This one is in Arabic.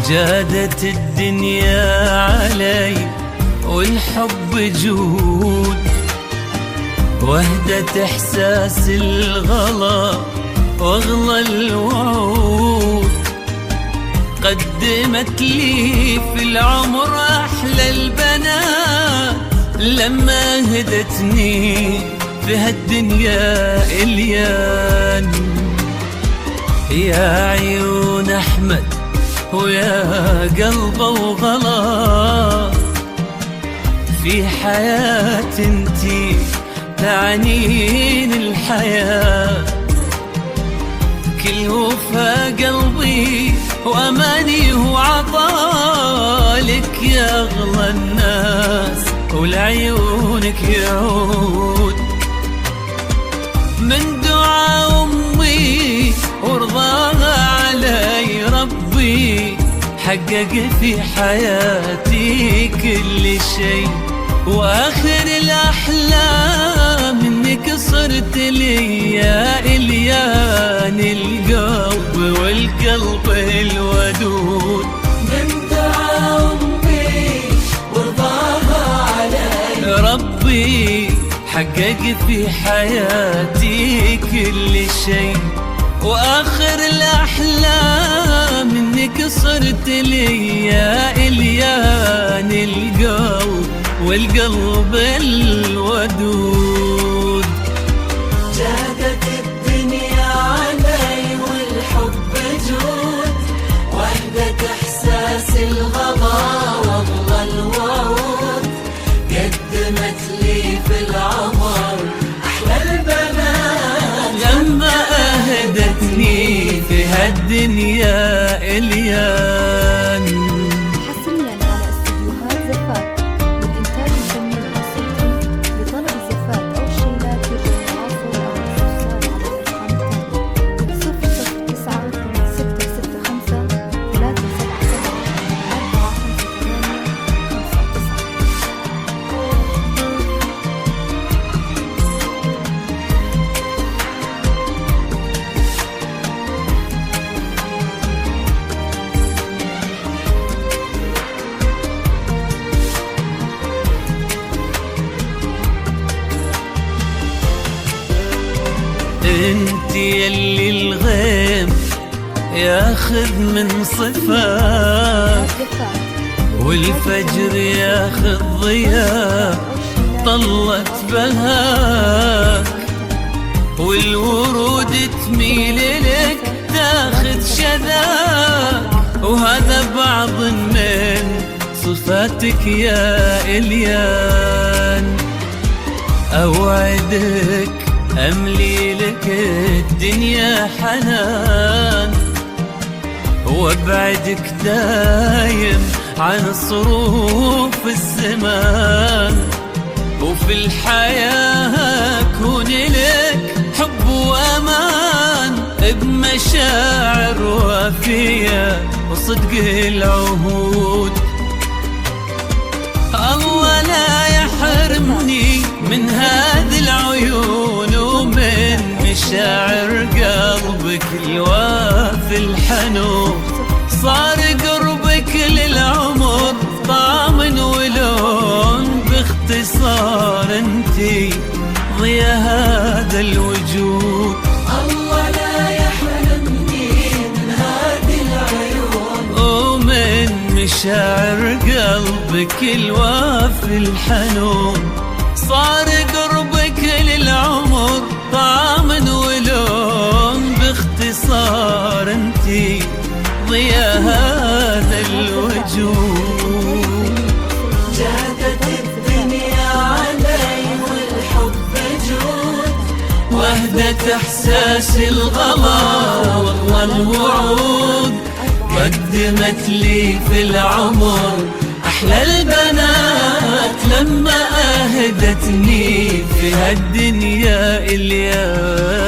جادت الدنيا علي والحب جود، وهدت إحساس الغلا واغلى الوعود. قدمت لي في العمر أحلى البنات لما هدتني في هالدنيا إليان. يا عيون أحمد ويا قلبه وغلا، في حياة انتي تعنين الحياة. كل وفا قلبي وأماني وعطالك يا أغلى الناس، ولعيونك يعود. من دعاء أمي ورضاها علي ربي، حقق في حياتي كل شيء. وآخر الأحلام إنك صرت لي يا إليان القلب والقلب الودود. من دعاء أمي ورضاها علي ربي حقق في حياتي كل شيء. وآخر الأحلام إنك صرت لي يا إليان القلب والقلب الودود. جادت الدنيا علي والحب جود، وحدة إحساس الغلا واغلى الوعود. قدمت لي في العمر أحلى البنات لما أهدتني في هالدنيا إليان. حصرياً على استديوهات زفات للإنتاج الفني والموسيقي. لطلب الزفات أو الشيلات يرجى التواصل أو الاستفسار على الأرقام التالية: 009 665 انت يلي الغيم ياخذ من صفاك، والفجر ياخذ ضياء طلت بهاك، والورود تميل لك تاخذ شذاك. وهذا بعض من صفاتك يا إليان. أوعدك أملي لك الدنيا حنان، وابعدك دايم عن صروف الزمان. وفي الحياة كون لك حب وأمان، بمشاعر وافية وصدق العهود. الله لا يحرمني من هذه العيون ومن مشاعر قلبك الوافي الحنون. صار قربك للعمر طعم ولون، باختصار انتي ضيا هذا الوجود. الله لا يحرمني من هذه العيون ومن مشاعر قلبك الوافي الحنون. صار قربك للعمر طعم ولون، باختصار انتي ضيا هذا الوجود. جادت الدنيا علي والحب جود، وهدت إحساس الغلا واغلى الوعود. قدمت لي في العمر أحلى البنات لما أهدتني في هالدنيا إليان.